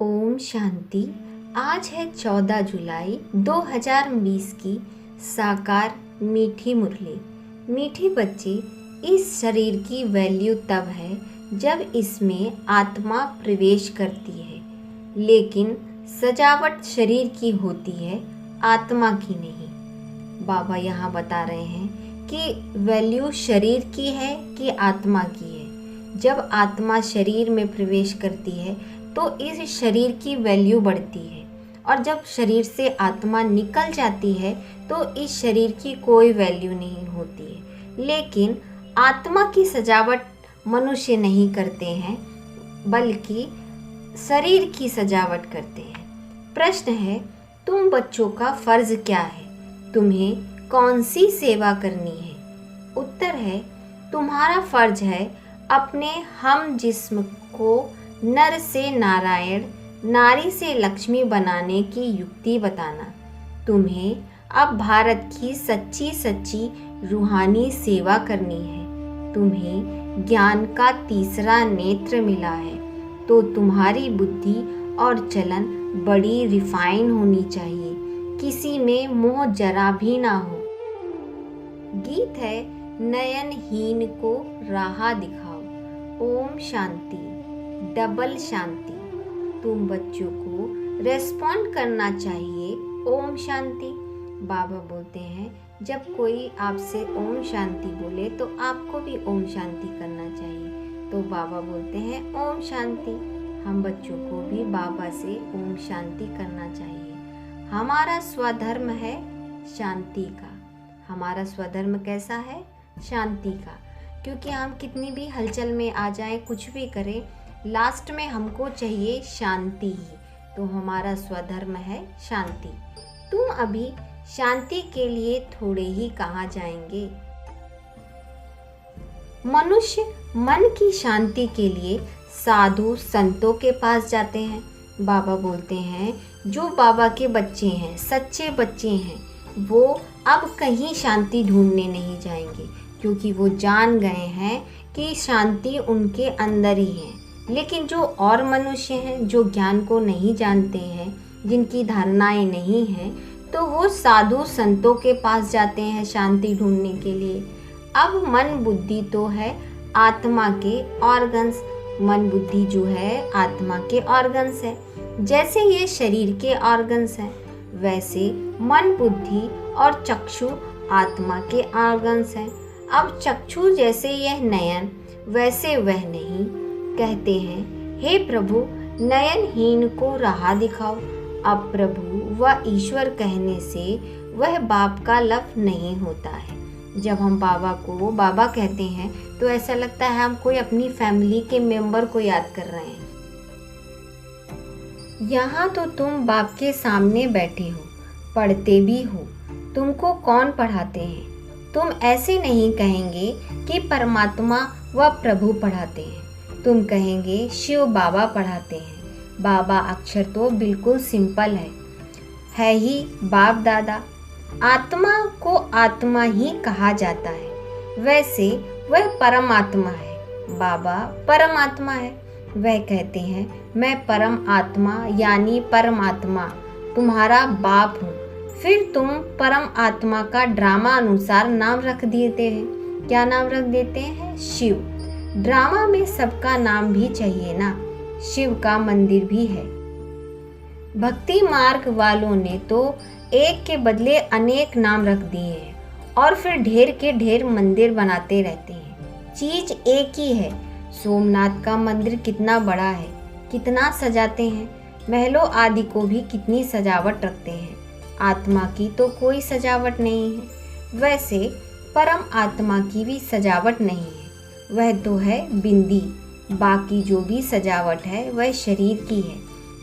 ओम शांति। आज है 14 जुलाई 2020 की साकार मीठी मुरली। मीठी बच्चे, इस शरीर की वैल्यू तब है जब इसमें आत्मा प्रवेश करती है, लेकिन सजावट शरीर की होती है, आत्मा की नहीं। बाबा यहाँ बता रहे हैं कि वैल्यू शरीर की है कि आत्मा की है। जब आत्मा शरीर में प्रवेश करती है तो इस शरीर की वैल्यू बढ़ती है, और जब शरीर से आत्मा निकल जाती है तो इस शरीर की कोई वैल्यू नहीं होती है। लेकिन आत्मा की सजावट मनुष्य नहीं करते हैं, बल्कि शरीर की सजावट करते हैं। प्रश्न है, तुम बच्चों का फर्ज क्या है? तुम्हें कौन सी सेवा करनी है? उत्तर है, तुम्हारा फर्ज है अपने हम जिस्म को नर से नारायण, नारी से लक्ष्मी बनाने की युक्ति बताना। तुम्हें अब भारत की सच्ची सच्ची रूहानी सेवा करनी है। तुम्हें ज्ञान का तीसरा नेत्र मिला है, तो तुम्हारी बुद्धि और चलन बड़ी रिफाइन होनी चाहिए, किसी में मोह जरा भी ना हो। गीत है, नयनहीन को राह दिखाओ। ओम शांति, डबल शांति। तुम बच्चों को रेस्पॉन्ड करना चाहिए ओम शांति। बाबा बोलते हैं, जब कोई आपसे ओम शांति बोले तो आपको भी ओम शांति करना चाहिए। तो बाबा बोलते हैं ओम शांति। हम बच्चों को भी बाबा से ओम शांति करना चाहिए। हमारा स्वधर्म है शांति का। हमारा स्वधर्म कैसा है? शांति का। क्योंकि हम कितनी भी हलचल में आ जाएं, कुछ भी करें, लास्ट में हमको चाहिए शांति ही। तो हमारा स्वधर्म है शांति। तुम अभी शांति के लिए थोड़े ही कहाँ जाएंगे? मनुष्य मन की शांति के लिए साधु संतों के पास जाते हैं। बाबा बोलते हैं, जो बाबा के बच्चे हैं, सच्चे बच्चे हैं, वो अब कहीं शांति ढूंढने नहीं जाएंगे, क्योंकि वो जान गए हैं कि शांति उनके अंदर ही है। लेकिन जो और मनुष्य हैं, जो ज्ञान को नहीं जानते हैं, जिनकी धारणाएं नहीं हैं, तो वो साधु संतों के पास जाते हैं शांति ढूंढने के लिए। अब मन बुद्धि तो है आत्मा के ऑर्गन्स। मन बुद्धि जो है आत्मा के ऑर्गन्स है। जैसे ये शरीर के ऑर्गन्स हैं, वैसे मन बुद्धि और चक्षु आत्मा के ऑर्गन्स हैं। अब चक्षु जैसे यह नयन, वैसे वह नहीं। कहते हैं, हे प्रभु, नयनहीन को राह दिखाओ। अब प्रभु व ईश्वर कहने से वह बाप का लफ्ज़ नहीं होता है। जब हम बाबा को बाबा कहते हैं तो ऐसा लगता है हम कोई अपनी फैमिली के मेंबर को याद कर रहे हैं। यहाँ तो तुम बाप के सामने बैठे हो, पढ़ते भी हो। तुमको कौन पढ़ाते हैं? तुम ऐसे नहीं कहेंगे कि परमात्मा व प्रभु पढ़ाते हैं। तुम कहेंगे शिव बाबा पढ़ाते हैं। बाबा अक्षर तो बिल्कुल सिंपल है ही बाप दादा। आत्मा को आत्मा ही कहा जाता है, वैसे वह परमात्मा है। बाबा परमात्मा है। वह कहते हैं, मैं परम आत्मा यानी परमात्मा तुम्हारा बाप हूँ। फिर तुम परम आत्मा का ड्रामा अनुसार नाम रख देते हैं। क्या नाम रख देते हैं? शिव। ड्रामा में सबका नाम भी चाहिए ना। शिव का मंदिर भी है। भक्ति मार्ग वालों ने तो एक के बदले अनेक नाम रख दिए हैं, और फिर ढेर के ढेर मंदिर बनाते रहते हैं। चीज एक ही है। सोमनाथ का मंदिर कितना बड़ा है, कितना सजाते हैं। महलों आदि को भी कितनी सजावट रखते हैं। आत्मा की तो कोई सजावट नहीं है। वैसे परम आत्मा की भी सजावट नहीं है। वह तो है बिंदी। बाकी जो भी सजावट है वह शरीर की है।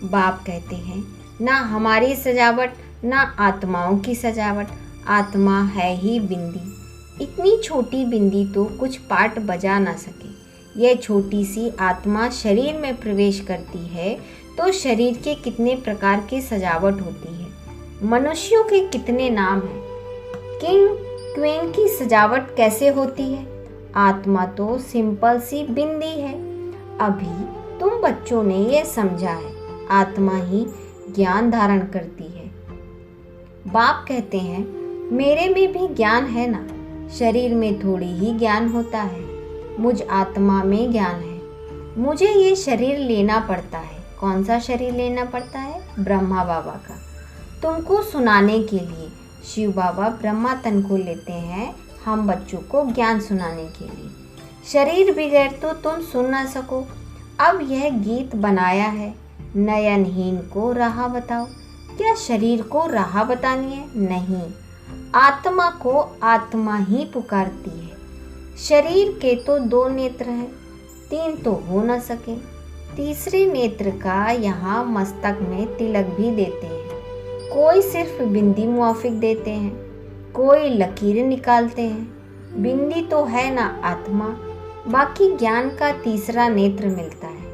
बाप कहते हैं, ना हमारी सजावट, ना आत्माओं की सजावट। आत्मा है ही बिंदी। इतनी छोटी बिंदी तो कुछ पार्ट बजा ना सके। यह छोटी सी आत्मा शरीर में प्रवेश करती है तो शरीर के कितने प्रकार की सजावट होती है। मनुष्यों के कितने नाम हैं। किंग क्वीन की सजावट कैसे होती है? आत्मा तो सिंपल सी बिंदी है। अभी तुम बच्चों ने ये समझा है। आत्मा ही ज्ञान धारण करती है। बाप कहते हैं, मेरे में भी ज्ञान है ना, शरीर में थोड़ी ही ज्ञान होता है, मुझ आत्मा में ज्ञान है। मुझे ये शरीर लेना पड़ता है। कौन सा शरीर लेना पड़ता है? ब्रह्मा बाबा का। तुमको सुनाने के लिए शिव बाबा ब्रह्मा तन को लेते हैं, हम बच्चों को ज्ञान सुनाने के लिए। शरीर बगैर तो तुम सुन ना सको। अब यह गीत बनाया है, नयनहीन को राह बताओ। क्या शरीर को राह बतानी है? नहीं, आत्मा को आत्मा ही पुकारती है। शरीर के तो 2 नेत्र हैं, 3 तो हो न सके। तीसरे नेत्र का यहाँ मस्तक में तिलक भी देते हैं। कोई सिर्फ बिंदी मुआफिक देते हैं, कोई लकीरें निकालते हैं। बिंदी तो है ना आत्मा, बाकी ज्ञान का तीसरा नेत्र मिलता है।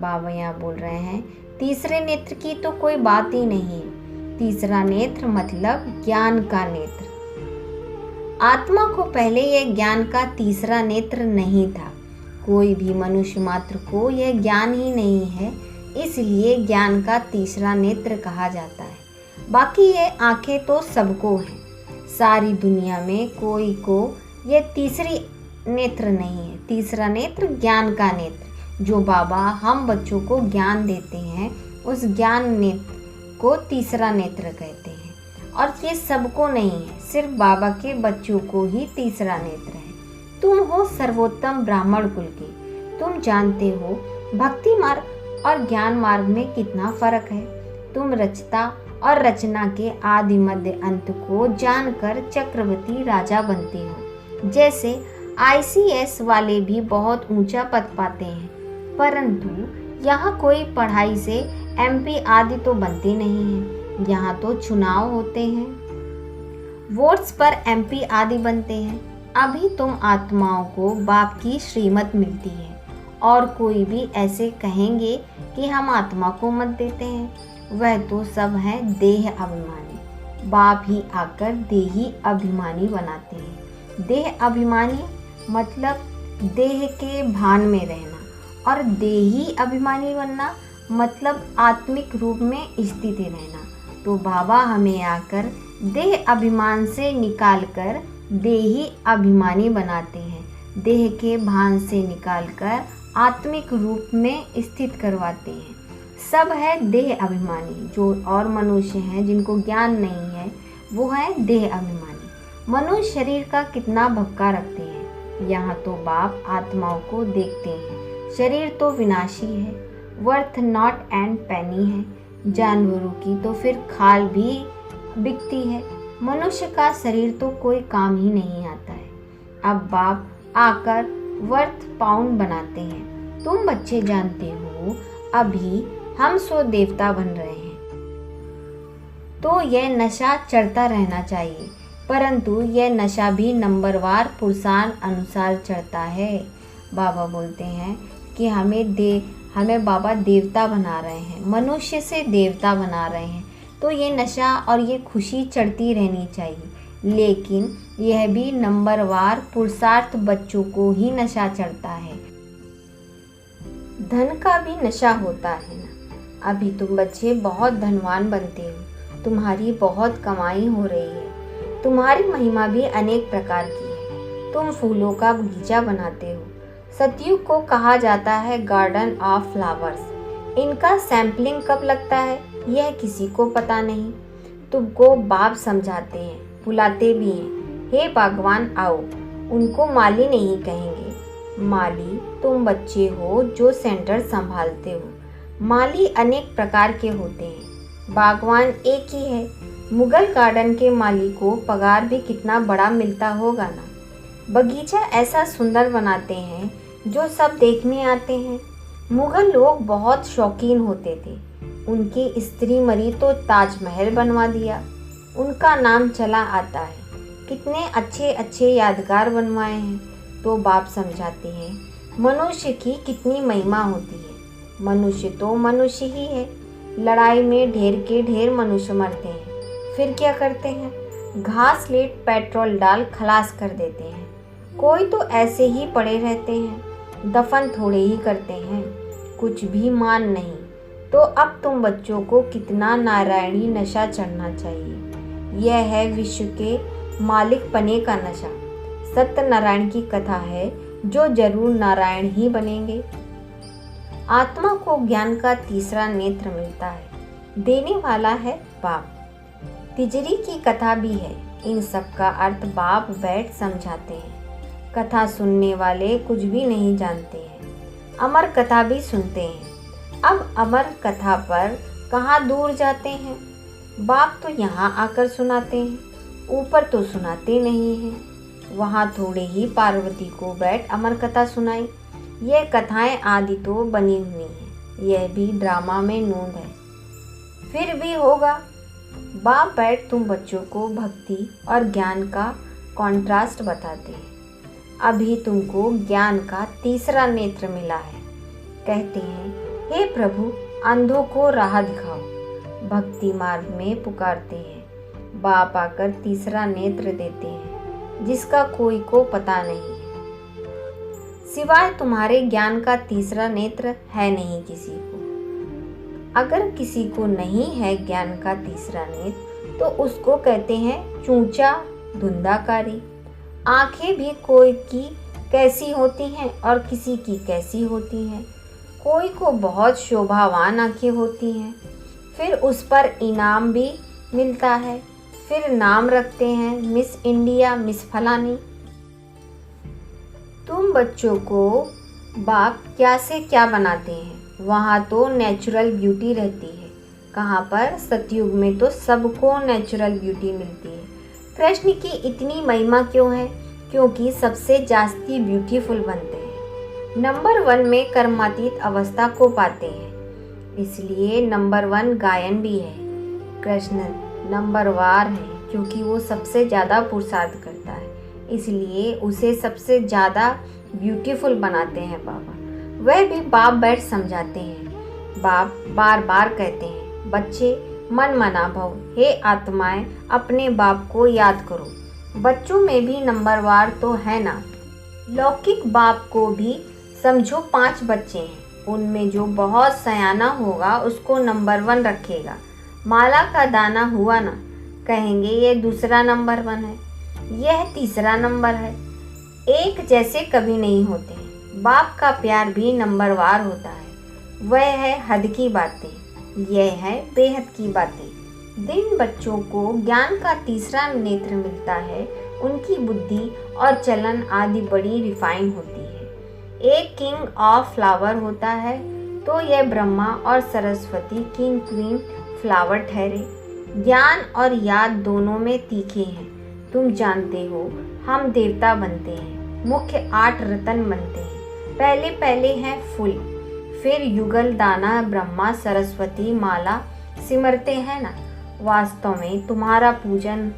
बाबा यहाँ बोल रहे हैं, तीसरे नेत्र की तो कोई बात ही नहीं है। तीसरा नेत्र मतलब ज्ञान का नेत्र। आत्मा को पहले यह ज्ञान का तीसरा नेत्र नहीं था। कोई भी मनुष्य मात्र को यह ज्ञान ही नहीं है, इसलिए ज्ञान का तीसरा नेत्र कहा जाता है। बाकी ये आंखें तो सबको हैं। सारी दुनिया में कोई को यह तीसरी नेत्र नहीं है। तीसरा नेत्र ज्ञान का नेत्र, जो बाबा हम बच्चों को ज्ञान देते हैं, उस ज्ञान नेत्र को तीसरा नेत्र कहते हैं। और ये सबको नहीं है, सिर्फ बाबा के बच्चों को ही तीसरा नेत्र है। तुम हो सर्वोत्तम ब्राह्मण कुल के। तुम जानते हो भक्ति मार्ग और ज्ञान मार्ग में कितना फर्क है। तुम रचता और रचना के आदि मध्य अंत को जानकर चक्रवर्ती राजा बनते हो। जैसे ICS वाले भी बहुत ऊंचा पद पाते हैं, परंतु यहाँ कोई पढ़ाई से MP आदि तो बनते नहीं हैं। यहाँ तो चुनाव होते हैं, वोट्स पर MP आदि बनते हैं। अभी तुम आत्माओं को बाप की श्रीमत मिलती है, और कोई भी ऐसे कहेंगे कि हम आत्मा को मत देते हैं, वह तो सब हैं देह अभिमानी। बाप ही आकर देही अभिमानी बनाते हैं। देह अभिमानी मतलब देह के भान में रहना, और देही अभिमानी बनना मतलब आत्मिक रूप में स्थित रहना। तो बाबा हमें आकर देह अभिमान से निकालकर देही अभिमानी बनाते हैं। देह के भान से निकालकर आत्मिक रूप में स्थित करवाते हैं। सब है देह अभिमानी। जो और मनुष्य हैं जिनको ज्ञान नहीं है, वो है देह अभिमानी। मनुष्य शरीर का कितना भक्का रखते हैं। यहाँ तो बाप आत्माओं को देखते हैं। शरीर तो विनाशी है, वर्थ नॉट एंड पेनी है। जानवरों की तो फिर खाल भी बिकती है। मनुष्य का शरीर तो कोई काम ही नहीं आता है। अब बाप आकर वर्थ पाउंड बनाते हैं। तुम बच्चे जानते हो, अभी हम 100 देवता बन रहे हैं, तो यह नशा चढ़ता रहना चाहिए, परंतु यह नशा भी नंबरवार पुरुषार्थ अनुसार चढ़ता है। बाबा बोलते हैं कि हमें बाबा देवता बना रहे हैं, मनुष्य से देवता बना रहे हैं, तो ये नशा और ये खुशी चढ़ती रहनी चाहिए। लेकिन यह भी नंबरवार पुरुषार्थ बच्चों को ही नशा चढ़ता है। धन का भी नशा होता है ना। अभी तुम बच्चे बहुत धनवान बनते हो, तुम्हारी बहुत कमाई हो रही है, तुम्हारी महिमा भी अनेक प्रकार की है। तुम फूलों का बगीचा बनाते हो। सतयुग को कहा जाता है गार्डन ऑफ फ्लावर्स। इनका सैम्पलिंग कब लगता है, यह किसी को पता नहीं। तुमको बाप समझाते हैं, बुलाते भी हैं, हे भगवान आओ। उनको माली नहीं कहेंगे। माली तुम बच्चे हो जो सेंटर संभालते हो। माली अनेक प्रकार के होते हैं, बागवान एक ही है। मुगल गार्डन के माली को पगार भी कितना बड़ा मिलता होगा ना। बगीचा ऐसा सुंदर बनाते हैं जो सब देखने आते हैं। मुगल लोग बहुत शौकीन होते थे। उनकी स्त्री मरी तो ताजमहल बनवा दिया। उनका नाम चला आता है। कितने अच्छे अच्छे यादगार बनवाए हैं। तो बाप समझाते हैं मनुष्य की कितनी महिमा होती है। मनुष्य तो मनुष्य ही है। लड़ाई में ढेर के ढेर मनुष्य मरते हैं, फिर क्या करते हैं, घास लेट पेट्रोल डाल खलास कर देते हैं। कोई तो ऐसे ही पड़े रहते हैं, दफन थोड़े ही करते हैं, कुछ भी मान नहीं। तो अब तुम बच्चों को कितना नारायणी नशा चढ़ना चाहिए। यह है विश्व के मालिक पने का नशा। सत्यनारायण की कथा है जो जरूर नारायण ही बनेंगे। आत्मा को ज्ञान का तीसरा नेत्र मिलता है, देने वाला है बाप। तिजरी की कथा भी है। इन सब का अर्थ बाप बैठ समझाते हैं। कथा सुनने वाले कुछ भी नहीं जानते हैं, अमर कथा भी सुनते हैं। अब अमर कथा पर कहाँ दूर जाते हैं। बाप तो यहाँ आकर सुनाते हैं, ऊपर तो सुनाते नहीं हैं। वहाँ थोड़े ही पार्वती को बैठ अमर कथा सुनाई। ये कथाएं आदि तो बनी हुई हैं, यह भी ड्रामा में नूंद है। फिर भी होगा। बाप बैठ तुम बच्चों को भक्ति और ज्ञान का कॉन्ट्रास्ट बताते हैं। अभी तुमको ज्ञान का तीसरा नेत्र मिला है। कहते हैं, हे प्रभु, अंधों को राह दिखाओ। भक्ति मार्ग में पुकारते हैं। बाप आकर तीसरा नेत्र देते हैं, जिसका कोई को पता नहीं है। सिवाय तुम्हारे ज्ञान का तीसरा नेत्र है नहीं किसी को। अगर किसी को नहीं है ज्ञान का तीसरा नेत्र, तो उसको कहते हैं चूचा धुंधाकारी। आंखें भी कोई की कैसी होती हैं और किसी की कैसी होती हैं। कोई को बहुत शोभावान आंखें होती हैं, फिर उस पर इनाम भी मिलता है। फिर नाम रखते हैं मिस इंडिया, मिस फलानी। तुम बच्चों को बाप क्या से क्या बनाते हैं। वहाँ तो नेचुरल ब्यूटी रहती है। कहाँ पर? सतयुग में तो सबको नेचुरल ब्यूटी मिलती है। कृष्ण की इतनी महिमा क्यों है? क्योंकि सबसे जास्ती ब्यूटीफुल बनते हैं। नंबर 1 में कर्मातीत अवस्था को पाते हैं, इसलिए नंबर 1 गायन भी है। कृष्ण नंबर वार है क्योंकि वो सबसे ज़्यादा पुरुषार्थ करता है, इसलिए उसे सबसे ज़्यादा ब्यूटीफुल बनाते हैं बाबा। वह भी बाप बैठ समझाते हैं। बाप बार बार कहते हैं, बच्चे मन मना भव, हे आत्माएं अपने बाप को याद करो। बच्चों में भी नंबरवार तो है ना। लौकिक बाप को भी समझो 5 बच्चे हैं, उनमें जो बहुत सयाना होगा उसको नंबर 1 रखेगा। माला का दाना हुआ ना, कहेंगे ये दूसरा नंबर 1 है, यह तीसरा नंबर है। एक जैसे कभी नहीं होते हैं। बाप का प्यार भी नंबरवार होता है। वह है हद की बातें, यह है बेहद की बातें। जिन बच्चों को ज्ञान का तीसरा नेत्र मिलता है, उनकी बुद्धि और चलन आदि बड़ी रिफाइन होती है। एक किंग ऑफ फ्लावर होता है, तो यह ब्रह्मा और सरस्वती किंग क्वीन फ्लावर ठहरे। ज्ञान और याद दोनों में तीखे हैं। तुम जानते हो, हम देवता बनते हैं, मुख्य 8 रतन बनते हैं। पहले पहले हैं फूल, फिर युगल दाना ब्रह्मा सरस्वती माला सिमरते हैं ना। वास्तव में तुम्हारा पूजन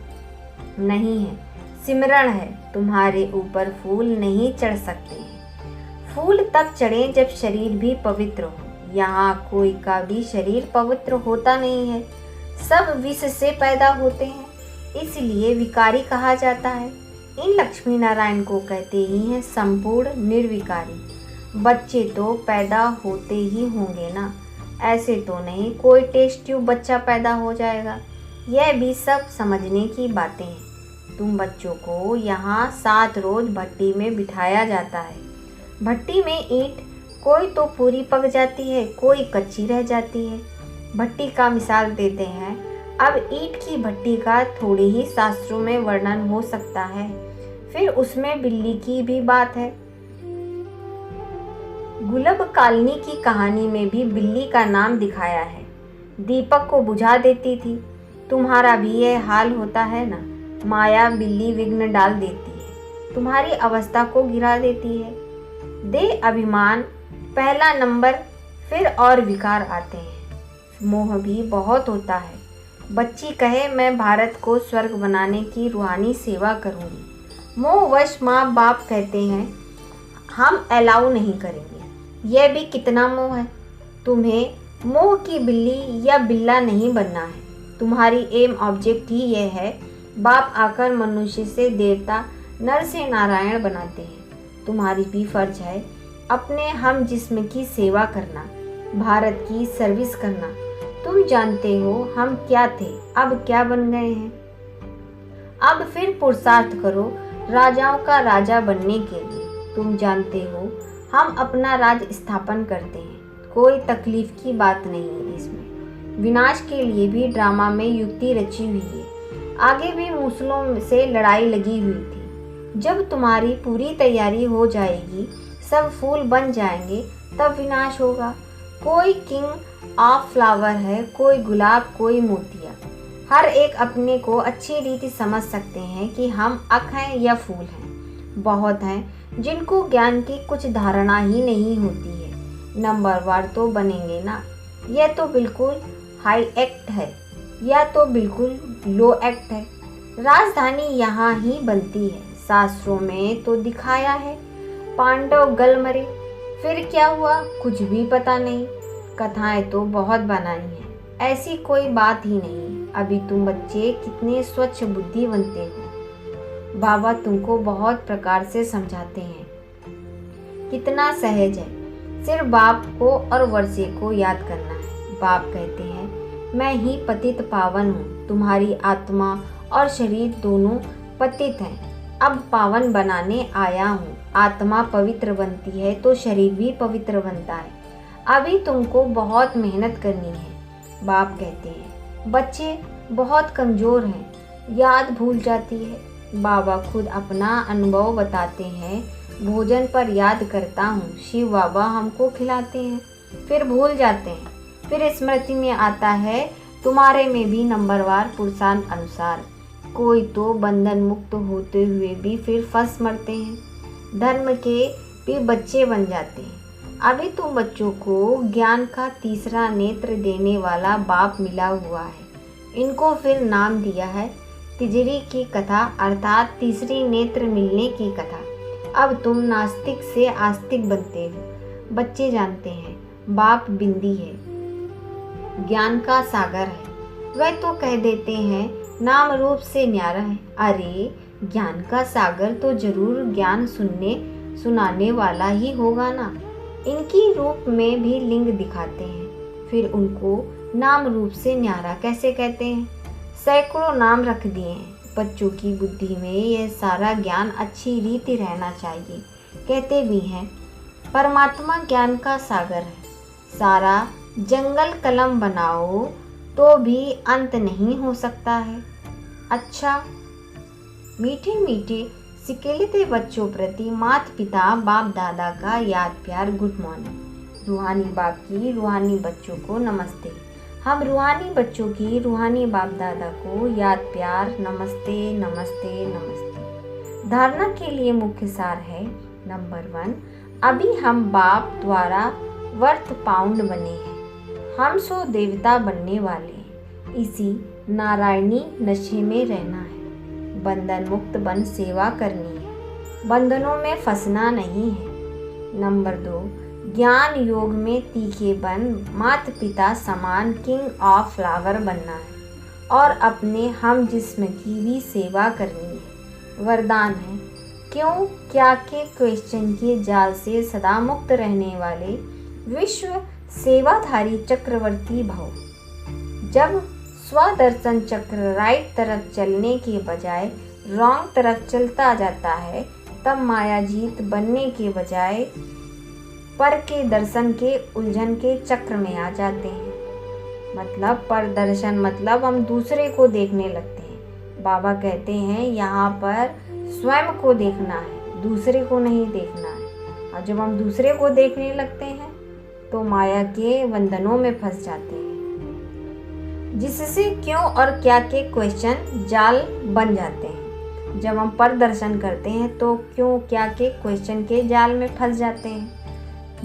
नहीं है, सिमरण है। तुम्हारे ऊपर फूल नहीं चढ़ सकते हैं। फूल तब चढ़े जब शरीर भी पवित्र हो। यहाँ कोई का भी शरीर पवित्र होता नहीं है। सब विष से पैदा होते हैं, इसलिए विकारी कहा जाता है। इन लक्ष्मी नारायण को कहते ही हैं संपूर्ण निर्विकारी। बच्चे तो पैदा होते ही होंगे ना, ऐसे तो नहीं कोई टेस्ट ट्यूब बच्चा पैदा हो जाएगा। यह भी सब समझने की बातें हैं। तुम बच्चों को यहाँ 7 रोज भट्टी में बिठाया जाता है। भट्टी में ईंट कोई तो पूरी पक जाती है, कोई कच्ची रह जाती है। भट्टी का मिसाल देते हैं। अब ईंट की भट्टी का थोड़े ही शास्त्रों में वर्णन हो सकता है, फिर उसमें बिल्ली की भी बात है। गुलब कालनी की कहानी में भी बिल्ली का नाम दिखाया है। दीपक को बुझा देती थी। तुम्हारा भी यह हाल होता है ना। माया बिल्ली विघ्न डाल देती है, तुम्हारी अवस्था को गिरा देती है। दे अभिमान पहला नंबर, फिर और विकार आते हैं। मोह भी बहुत होता है। बच्ची कहे मैं भारत को स्वर्ग बनाने की रूहानी सेवा करूंगी। मोहवश माँ बाप कहते हैं हम अलाउ नहीं करेंगे। यह भी कितना मोह है। तुम्हें मोह की बिल्ली या बिल्ला नहीं बनना है। तुम्हारी एम ऑब्जेक्ट ही यह है। बाप आकर मनुष्य से देवता, नर से नारायण बनाते हैं। तुम्हारी भी फर्ज है अपने हम जिस्म की सेवा करना। भारत की सर्विस करना। तुम जानते हो हम क्या थे, अब क्या बन गए हैं। अब फिर पुरुषार्थ करो राजाओं का राजा बनने के लिए। तुम जानते हो हम अपना राज स्थापन करते हैं, कोई तकलीफ की बात नहीं है इसमें। विनाश के लिए भी ड्रामा में युक्ति रची हुई है, आगे भी मूसलों से लड़ाई लगी हुई थी। जब तुम्हारी पूरी तैयारी हो जाएगी, सब फूल बन जाएंगे, तब विनाश होगा। कोई किंग ऑफ फ्लावर है, कोई गुलाब, कोई मोतिया। हर एक अपने को अच्छी रीति समझ सकते हैं कि हम अख हैं या फूल हैं। बहुत हैं जिनको ज्ञान की कुछ धारणा ही नहीं होती है। नंबरवार तो बनेंगे ना। यह तो बिल्कुल हाई एक्ट है या तो बिल्कुल लो एक्ट है। राजधानी यहाँ ही बनती है। शास्त्रों में तो दिखाया है पांडव गल मरे, फिर क्या हुआ कुछ भी पता नहीं। कथाएं तो बहुत बनाई हैं, ऐसी कोई बात ही नहीं। अभी तुम बच्चे कितने स्वच्छ बुद्धि बनते हो। बाबा तुमको बहुत प्रकार से समझाते हैं, कितना सहज है। सिर्फ बाप को और वर्षे को याद करना है। बाप कहते हैं मैं ही पतित पावन हूँ, तुम्हारी आत्मा और शरीर दोनों पतित हैं, अब पावन बनाने आया हूँ। आत्मा पवित्र बनती है तो शरीर भी पवित्र बनता है। अभी तुमको बहुत मेहनत करनी है। बाप कहते हैं बच्चे बहुत कमज़ोर हैं, याद भूल जाती है। बाबा खुद अपना अनुभव बताते हैं, भोजन पर याद करता हूँ, शिव बाबा हमको खिलाते हैं, फिर भूल जाते हैं, फिर स्मृति में आता है तुम्हारे में भी नंबरवार पुरुषार्थ अनुसार। कोई तो बंधन मुक्त होते हुए भी फिर फंस मरते हैं, धर्म के भी बच्चे बन जाते हैं। अभी तुम बच्चों को ज्ञान का तीसरा नेत्र देने वाला बाप मिला हुआ है। इनको फिर नाम दिया है तिजरी की कथा, अर्थात तीसरी नेत्र मिलने की कथा। अब तुम नास्तिक से आस्तिक बनते हो। बच्चे जानते हैं बाप बिंदी है, ज्ञान का सागर है। वह तो कह देते हैं नाम रूप से न्यारा है। अरे ज्ञान का सागर तो जरूर ज्ञान सुनाने वाला ही होगा ना। इनकी रूप में भी लिंग दिखाते हैं, फिर उनको नाम रूप से न्यारा कैसे कहते हैं। सैकड़ों नाम रख दिए हैं। बच्चों की बुद्धि में यह सारा ज्ञान अच्छी रीति रहना चाहिए। कहते भी हैं परमात्मा ज्ञान का सागर है, सारा जंगल कलम बनाओ तो भी अंत नहीं हो सकता है। अच्छा, मीठे मीठे सिकेलते बच्चों प्रति माता पिता बाप दादा का याद प्यार गुड मॉर्निंग। रूहानी बाप की रूहानी बच्चों को नमस्ते। हम रूहानी बच्चों की रूहानी बाप दादा को याद प्यार नमस्ते नमस्ते नमस्ते। धारणा के लिए मुख्य सार है नंबर 1, अभी हम बाप द्वारा वर्थ पाउंड बने हैं। हम सो देवता बनने वाले हैं। इसी नारायणी नशे में रहना है। बंधन मुक्त बन सेवा करनी है, बंधनों में फंसना नहीं है। नंबर 2, ज्ञान योग में तीखे बन माता पिता समान किंग ऑफ फ्लावर बनना है और अपने हम जिस्म की भी सेवा करनी है। वरदान है क्यों क्या के क्वेश्चन के जाल से सदा मुक्त रहने वाले विश्व सेवाधारी चक्रवर्ती भव। जब स्वदर्शन चक्र राइट तरफ चलने के बजाय रॉन्ग तरफ चलता जाता है, तब माया जीत बनने के बजाय पर के दर्शन के उलझन के चक्र में आ जाते हैं। मतलब पर दर्शन मतलब हम दूसरे को देखने लगते हैं। बाबा कहते हैं यहाँ पर स्वयं को देखना है, दूसरे को नहीं देखना है। और जब हम दूसरे को देखने लगते हैं तो माया के बंधनों में फंस जाते हैं, जिससे क्यों और क्या के क्वेश्चन जाल बन जाते हैं। जब हम पर दर्शन करते हैं तो क्यों क्या के क्वेश्चन के जाल में फंस जाते हैं,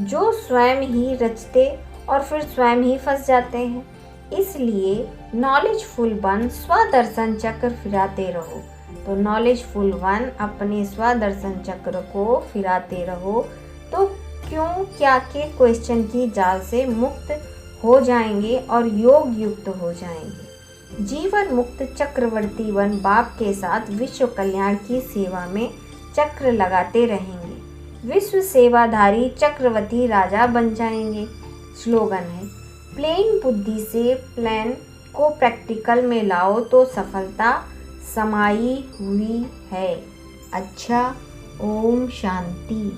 जो स्वयं ही रचते और फिर स्वयं ही फंस जाते हैं। इसलिए नॉलेजफुल बन स्वदर्शन चक्र फिराते रहो। तो नॉलेजफुल वन अपने स्वदर्शन चक्र को फिराते रहो तो क्यों क्या के क्वेश्चन की जाल से मुक्त हो जाएंगे और योग युक्त हो जाएंगे। जीवन मुक्त चक्रवर्ती वन बाप के साथ विश्व कल्याण की सेवा में चक्र लगाते रहेंगे। विश्व सेवाधारी चक्रवर्ती राजा बन जाएंगे। स्लोगन है। प्लेन बुद्धि से प्लान को प्रैक्टिकल में लाओ तो सफलता समाई हुई है। अच्छा, ओम शांति।